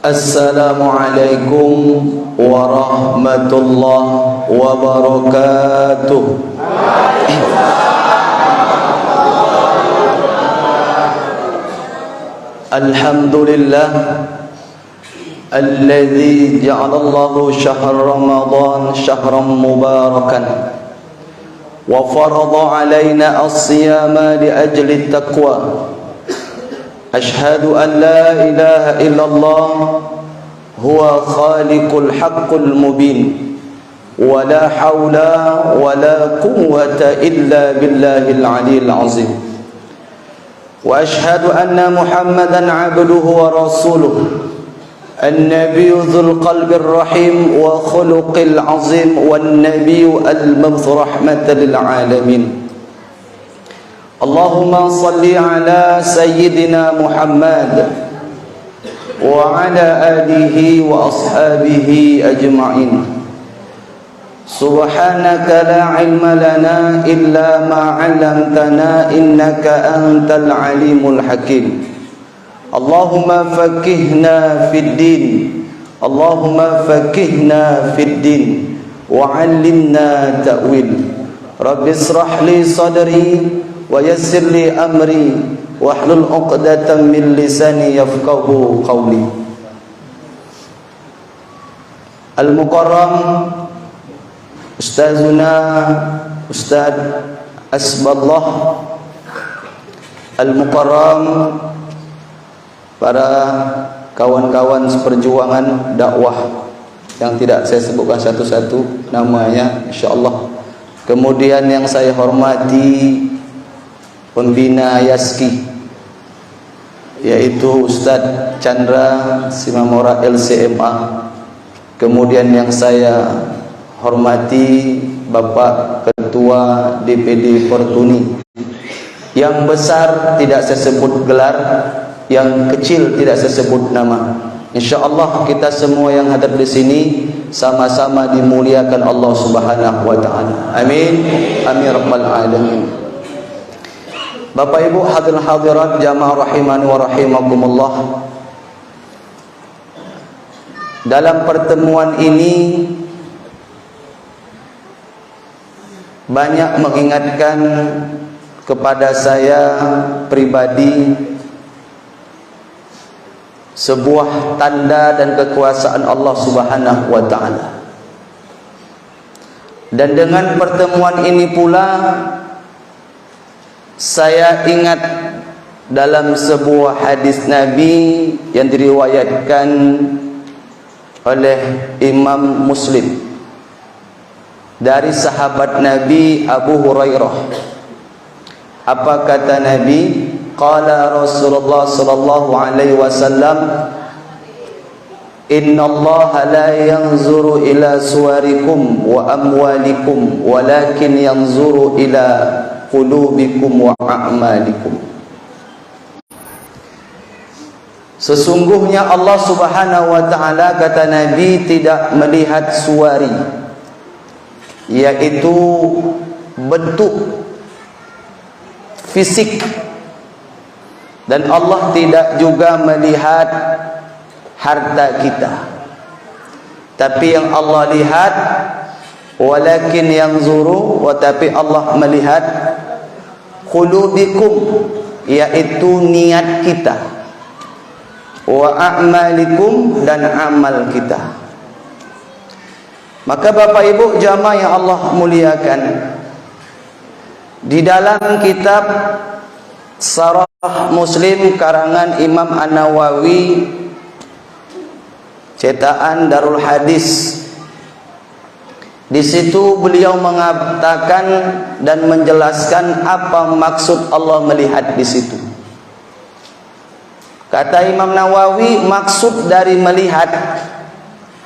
Assalamualaikum warahmatullahi wabarakatuh. Alhamdulillah alladzi ja'alallahu syahr Ramadan syahran mubarakan wa farada alaina as-siyama li ajli at-taqwa. Ashhadu an la ilaha illallah huwa khaliqul haqqul mubin wa la hawla wa la quwwata illa billahil aliyyil azim. Wa ashhadu anna Muhammadan abduhu wa rasuluh an-nabiyyu dzul qalbir rahim wa khuluqil azim wan nabiyyu al-mab'uts rahmatan lil alamin. Allahumma salli ala sayyidina Muhammad wa ala alihi wa ashabihi ajma'in. Subhanaka la ilma lana illa ma 'allamtana innaka antal alimul hakim. Allahumma faqihna fid din. Allahumma faqihna fid din wa 'allimna ta'wil. Rabbi israh li sadri wa yassir li amri wahlul 'uqdatam min lisani yafqahu qawli. Al-Mukarram Ustazuna Ustaz Asballah Al-Mukarram, para kawan-kawan seperjuangan dakwah yang tidak saya sebutkan satu-satu namanya insyaallah. Kemudian yang saya hormati pembina Yaski, yaitu Ustaz Chandra Simamora LCMA. Kemudian yang saya hormati Bapak Ketua DPD Fortuni. Yang besar tidak saya sebut gelar, yang kecil tidak saya sebut nama. InsyaAllah kita semua yang hadir di sini sama-sama dimuliakan Allah Subhanahu wa taala. Amin. Amin rabbal alamin. Bapak Ibu hadirin hadirat jamaah rahimani wa rahimakumullah. Dalam pertemuan ini banyak mengingatkan kepada saya pribadi sebuah tanda dan kekuasaan Allah Subhanahu wa taala. Dan dengan pertemuan ini pula saya ingat dalam sebuah hadis Nabi yang diriwayatkan oleh Imam Muslim dari sahabat Nabi Abu Hurairah. Apa kata Nabi? Qala Rasulullah sallallahu alaihi wasallam, innallaha la yanzuru ila suwarikum wa amwalikum walakin yanzuru ila qulubikum wa a'malikum. Sesungguhnya Allah Subhanahu wa taala, kata Nabi, tidak melihat suwari, yaitu bentuk fisik, dan Allah tidak juga melihat harta kita. Tapi yang Allah lihat, walakin yanzuru, tapi Allah melihat qulubikum, yaitu niat kita, wa a'malikum, dan amal kita. Maka Bapak Ibu jamaah yang Allah muliakan, di dalam kitab Sarah Muslim karangan Imam An-Nawawi cetakan Darul Hadis, di situ beliau mengatakan dan menjelaskan apa maksud Allah melihat di situ. Kata Imam Nawawi, maksud dari melihat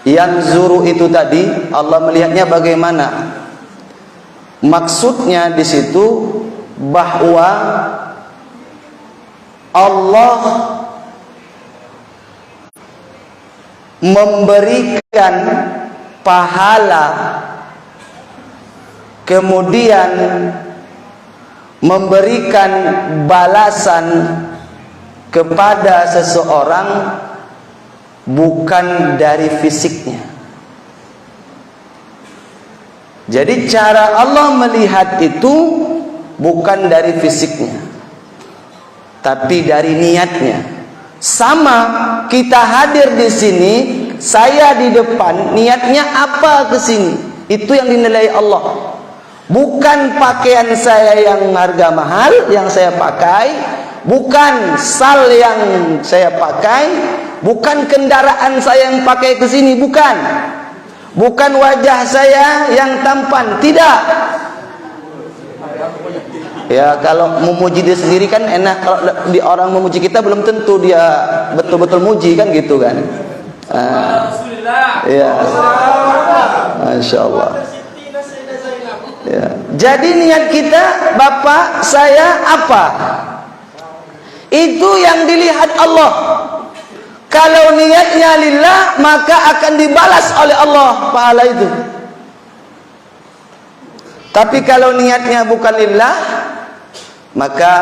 yang zuru itu tadi, Allah melihatnya bagaimana? Maksudnya di situ bahwa Allah memberikan pahala, kemudian memberikan balasan kepada seseorang bukan dari fisiknya. Jadi cara Allah melihat itu bukan dari fisiknya, tapi dari niatnya. Sama kita hadir di sini, saya di depan, niatnya apa ke sini? Itu yang dinilai Allah. Bukan pakaian saya yang harga mahal yang saya pakai, bukan sal yang saya pakai, bukan kendaraan saya yang pakai ke sini, bukan. Bukan wajah saya yang tampan, tidak. Ya, kalau memuji diri sendiri kan enak. Kalau di orang memuji kita belum tentu dia betul-betul muji kan gitu kan. Ya, Masya Allah. Ya. Jadi niat kita, Bapak, saya apa? Itu yang dilihat Allah. Kalau niatnya lillah, maka akan dibalas oleh Allah pahala itu. Tapi kalau niatnya bukan lillah, maka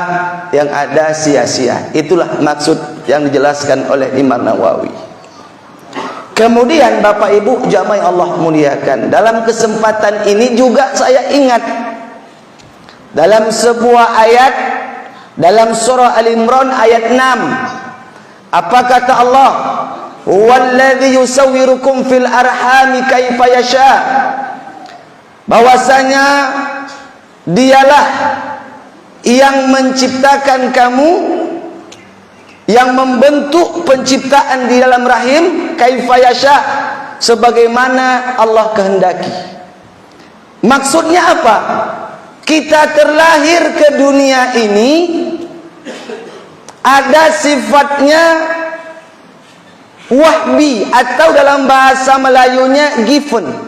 yang ada sia-sia. Itulah maksud yang dijelaskan oleh Imam Nawawi. Kemudian Bapak Ibu jamaah Allah muliakan, dalam kesempatan ini juga saya ingat dalam sebuah ayat dalam surah Al-Imran ayat 6. Apa kata Allah? Huwallazi yusawwirukum fil arhami kaifa yasha. Bahwasanya dialah yang menciptakan kamu, yang membentuk penciptaan di dalam rahim kaifa yasha, sebagaimana Allah kehendaki. Maksudnya apa? Kita terlahir ke dunia ini ada sifatnya wahbi, atau dalam bahasa Melayunya given.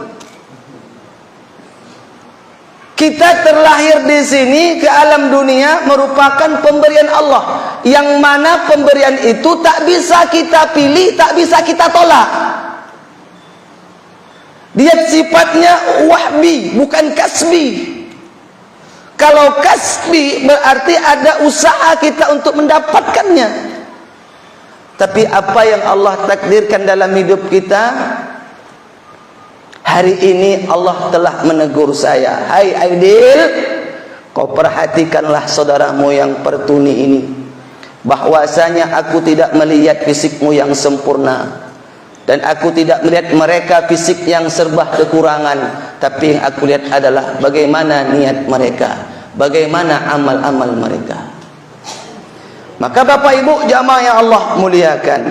Kita terlahir di sini ke alam dunia merupakan pemberian Allah, yang mana pemberian itu tak bisa kita pilih, tak bisa kita tolak. Dia sifatnya wahbi, bukan kasbi. Kalau kasbi berarti ada usaha kita untuk mendapatkannya. Tapi apa yang Allah takdirkan dalam hidup kita, hari ini Allah telah menegur saya. Hai Aidil, kau perhatikanlah saudaramu yang pertuni ini, bahwasanya aku tidak melihat fisikmu yang sempurna, dan aku tidak melihat mereka fisik yang serba kekurangan. Tapi yang aku lihat adalah bagaimana niat mereka, bagaimana amal-amal mereka. Maka Bapak Ibu jamaah yang Allah muliakan,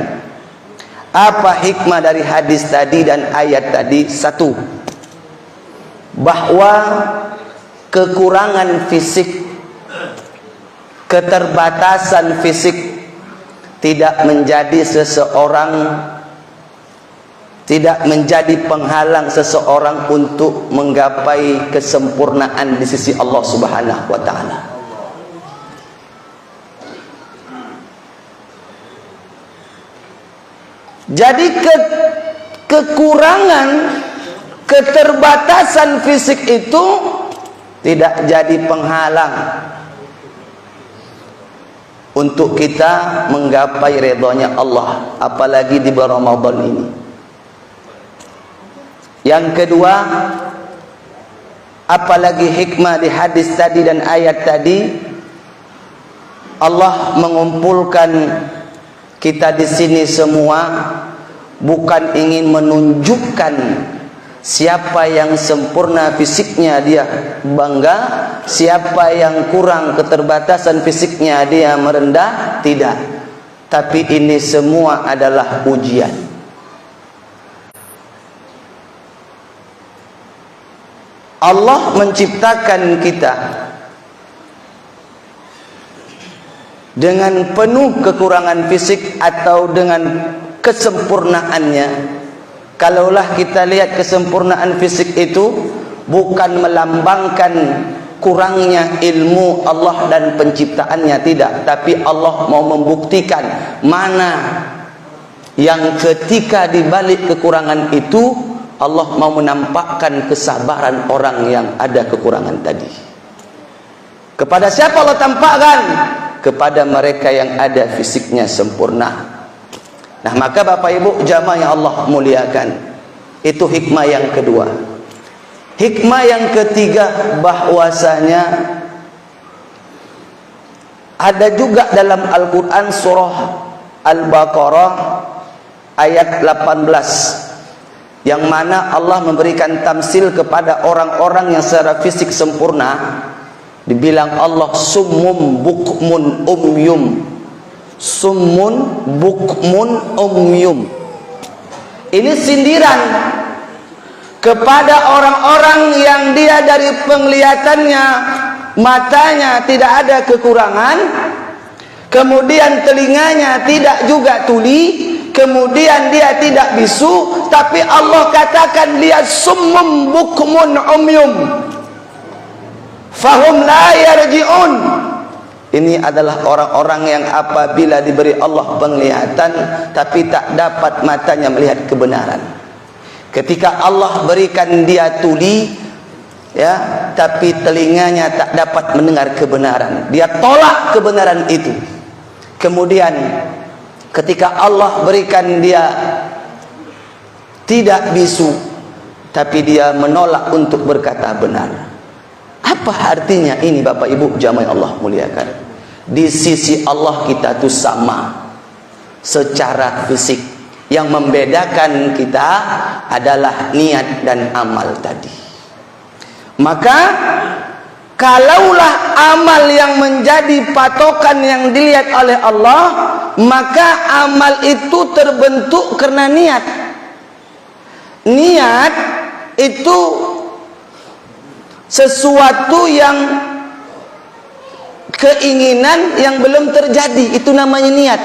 apa hikmah dari hadis tadi dan ayat tadi? Satu, bahwa kekurangan fisik, keterbatasan fisik tidak menjadi penghalang seseorang untuk menggapai kesempurnaan di sisi Allah Subhanahu wa taala. Jadi kekurangan, keterbatasan fisik itu tidak jadi penghalang untuk kita menggapai ridhonya Allah, apalagi di bulan Ramadan ini. Yang kedua, apalagi hikmah di hadis tadi dan ayat tadi, Allah mengumpulkan kita di sini semua bukan ingin menunjukkan siapa yang sempurna fisiknya dia bangga, siapa yang kurang keterbatasan fisiknya dia merendah, tidak. Tapi ini semua adalah ujian. Allah menciptakan kita dengan penuh kekurangan fisik atau dengan kesempurnaannya. Kalaulah kita lihat kesempurnaan fisik itu bukan melambangkan kurangnya ilmu Allah dan penciptaannya, tidak. Tapi Allah mau membuktikan mana yang ketika dibalik kekurangan itu Allah mau menampakkan kesabaran orang yang ada kekurangan tadi. Kepada siapa Allah tampakkan? Kepada mereka yang ada fisiknya sempurna. Nah, maka Bapak Ibu jamaah yang Allah muliakan, itu hikmah yang kedua. Hikmah yang ketiga, bahwasanya ada juga dalam Al-Quran surah Al-Baqarah ayat 18, yang mana Allah memberikan tamsil kepada orang-orang yang secara fisik sempurna. Dibilang Allah summum bukmun umyum. Summun bukmun umyum. Ini sindiran kepada orang-orang yang dia dari penglihatannya, matanya tidak ada kekurangan, kemudian telinganya tidak juga tuli, kemudian dia tidak bisu, tapi Allah katakan dia summum bukmun umyum fahum la yarji'un. Ini adalah orang-orang yang apabila diberi Allah penglihatan tapi tak dapat matanya melihat kebenaran. Ketika Allah berikan dia tuli, ya, tapi telinganya tak dapat mendengar kebenaran, dia tolak kebenaran itu. Kemudian ketika Allah berikan dia tidak bisu, tapi dia menolak untuk berkata benar. Apa artinya ini Bapak Ibu jamaah Allah muliakan? Di sisi Allah kita itu sama secara fisik. Yang membedakan kita adalah niat dan amal tadi. Maka kalaulah amal yang menjadi patokan yang dilihat oleh Allah, maka amal itu terbentuk karena niat. Niat itu sesuatu yang keinginan yang belum terjadi, itu namanya niat.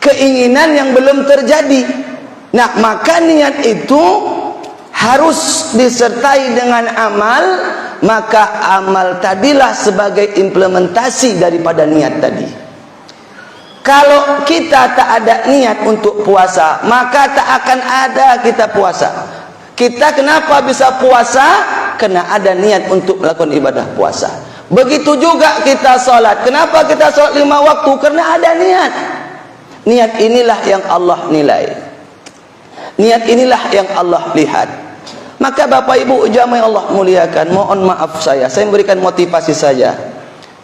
Keinginan yang belum terjadi. Nah, maka niat itu harus disertai dengan amal, maka amal tadilah sebagai implementasi daripada niat tadi. Kalau kita tak ada niat untuk puasa, maka tak akan ada kita puasa. Kita kenapa bisa puasa? Karena ada niat untuk melakukan ibadah puasa. Begitu juga kita sholat. Kenapa kita sholat 5 waktu? Karena ada niat. Niat inilah yang Allah nilai. Niat inilah yang Allah lihat. Maka Bapak Ibu jamaah Allah muliakan, mohon maaf saya memberikan motivasi saja.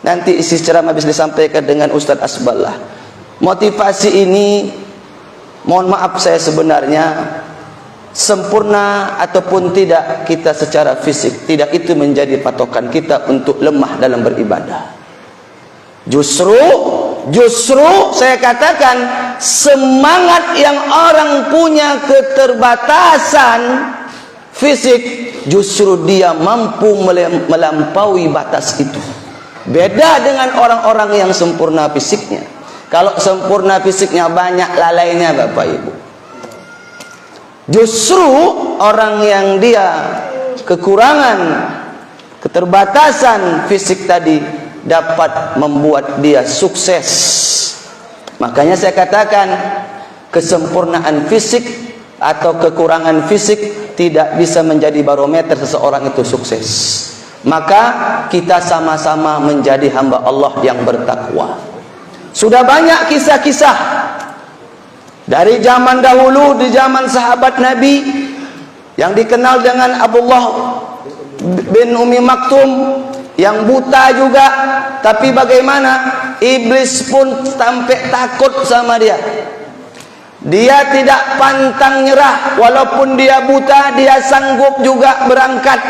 Nanti isi ceramah bisa disampaikan dengan Ustadz Asballah. Motivasi ini, mohon maaf saya sebenarnya, sempurna ataupun tidak kita secara fisik, tidak itu menjadi patokan kita untuk lemah dalam beribadah. Justru saya katakan, semangat yang orang punya keterbatasan fisik, justru dia mampu melampaui batas itu. Beda dengan orang-orang yang sempurna fisiknya. Kalau sempurna fisiknya banyak lalainya Bapak Ibu. Justru orang yang dia kekurangan, keterbatasan fisik tadi dapat membuat dia sukses. Makanya saya katakan, kesempurnaan fisik atau kekurangan fisik tidak bisa menjadi barometer seseorang itu sukses. Maka kita sama-sama menjadi hamba Allah yang bertakwa. Sudah banyak kisah-kisah dari zaman dahulu, di zaman sahabat Nabi, yang dikenal dengan Abdullah bin Umi Maktum, yang buta juga, tapi bagaimana iblis pun sampai takut sama dia. Dia tidak pantang nyerah, walaupun dia buta, dia sanggup juga berangkat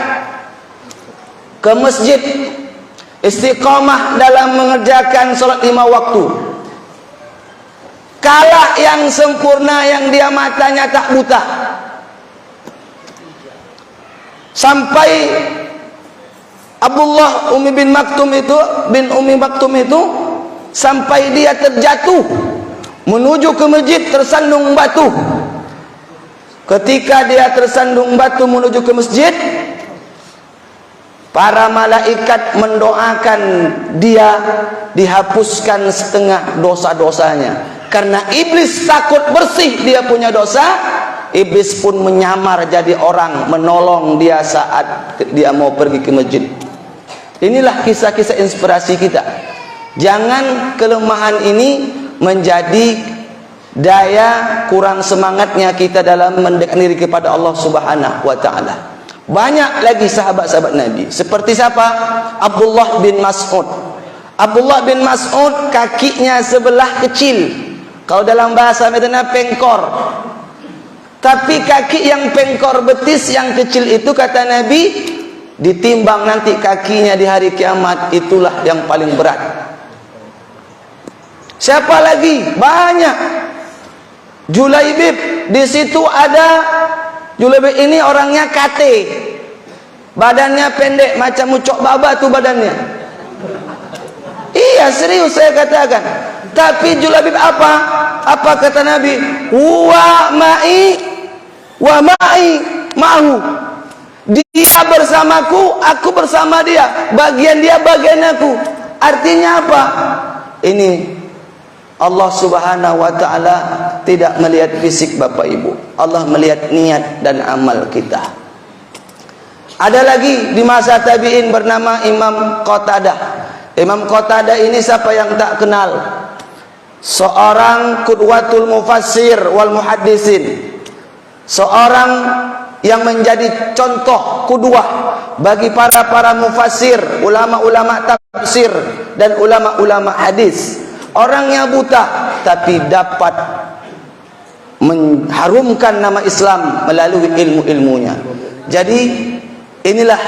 ke masjid, istiqamah dalam mengerjakan sholat 5 waktu. Kalah yang sempurna, yang dia matanya tak buta. Sampai Abdullah bin Umi Maktum itu sampai dia terjatuh menuju ke masjid tersandung batu. Ketika dia tersandung batu menuju ke masjid, para malaikat mendoakan dia dihapuskan setengah dosa-dosanya. Karena iblis takut bersih dia punya dosa, iblis pun menyamar jadi orang menolong dia saat dia mau pergi ke masjid. Inilah kisah-kisah inspirasi kita. Jangan kelemahan ini menjadi daya, kurang semangatnya kita dalam mendekatkan diri kepada Allah Subhanahu wa taala. Banyak lagi sahabat-sahabat Nabi. Seperti siapa? Abdullah bin Mas'ud. Abdullah bin Mas'ud kakinya sebelah kecil. Kalau dalam bahasa Madinah pengkor. Tapi kaki yang pengkor betis yang kecil itu kata Nabi, ditimbang nanti kakinya di hari kiamat, itulah yang paling berat. Siapa lagi? Banyak. Julaibib, di situ ada. Julaibib ini orangnya kate, badannya pendek macam ucok baba tuh badannya. Iya, serius saya katakan. Tapi Julaibib apa? Apa kata Nabi? Wa ma'i wa ma'i ma'hu. Dia bersamaku, aku bersama dia. Bagian dia, bagian aku. Artinya apa? Ini Allah Subhanahu wa taala tidak melihat fisik Bapak Ibu. Allah melihat niat dan amal kita. Ada lagi di masa tabi'in bernama Imam Qatadah. Imam Qatadah ini siapa yang tak kenal? Seorang qudwatul mufassir wal muhaddisin. Seorang yang menjadi contoh qudwah bagi para mufassir, ulama-ulama tafsir dan ulama-ulama hadis. Orangnya buta tapi dapat mengharumkan nama Islam melalui ilmu-ilmunya. Jadi inilah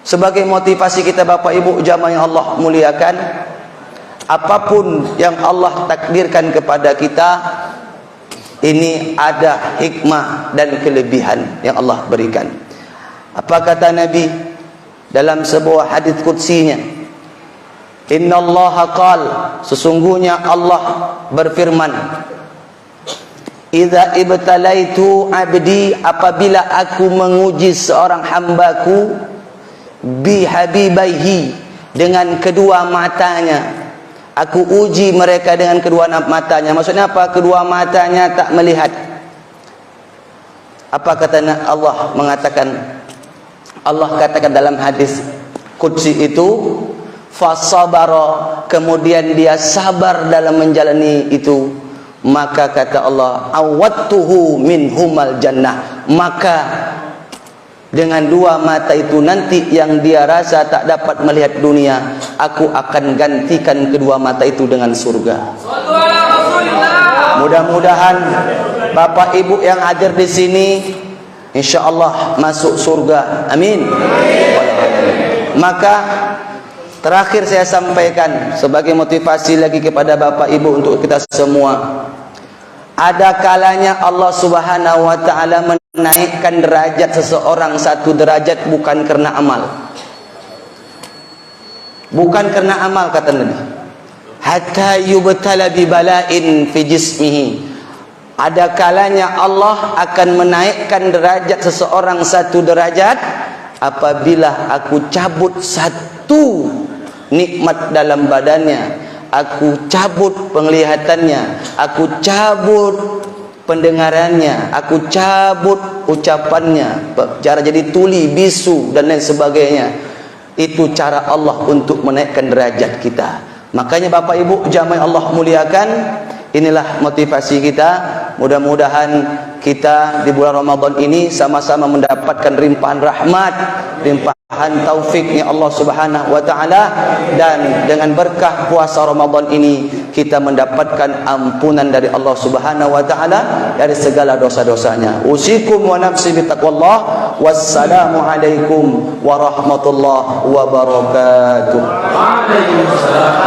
sebagai motivasi kita Bapak Ibu jamaah yang Allah muliakan. Apapun yang Allah takdirkan kepada kita, ini ada hikmah dan kelebihan yang Allah berikan. Apa kata Nabi dalam sebuah hadis qudsinya? Innallaha qal, sesungguhnya Allah berfirman, idza ibtalaitu abdi, apabila aku menguji seorang hambaku, bi habibaihi, dengan kedua matanya, aku uji mereka dengan kedua matanya. Maksudnya apa? Kedua matanya tak melihat. Apa kata Allah? Allah katakan dalam hadis qudsi itu, fasabara, kemudian dia sabar dalam menjalani itu, maka kata Allah, awattuhu minhumal jannah, maka dengan dua mata itu nanti yang dia rasa tak dapat melihat dunia, aku akan gantikan kedua mata itu dengan surga. Mudah-mudahan Bapak Ibu yang hadir di sini insyaallah masuk surga. Amin. Maka terakhir saya sampaikan sebagai motivasi lagi kepada Bapak Ibu untuk kita semua. Ada kalanya Allah Subhanahu wa taala menaikkan derajat seseorang satu derajat bukan karena amal. Bukan karena amal kata Nabi. Hatta yubtala bi bala'in fi jismihi. Ada kalanya Allah akan menaikkan derajat seseorang satu derajat apabila aku cabut satu nikmat dalam badannya, aku cabut penglihatannya, aku cabut pendengarannya, aku cabut ucapannya, cara jadi tuli, bisu dan lain sebagainya. Itu cara Allah untuk menaikkan derajat kita. Makanya Bapak Ibu jamaah Allah muliakan, inilah motivasi kita. Mudah-mudahan kita di bulan Ramadan ini sama-sama mendapatkan limpahan rahmat, limpahan taufiknya Allah Subhanahu wa taala, dan dengan berkah puasa Ramadan ini kita mendapatkan ampunan dari Allah Subhanahu wa taala dari segala dosa-dosanya. Usikum wa nafsi bitaqwallah. Wassalamu alaikum warahmatullahi wabarakatuh. Waalaikumsalam.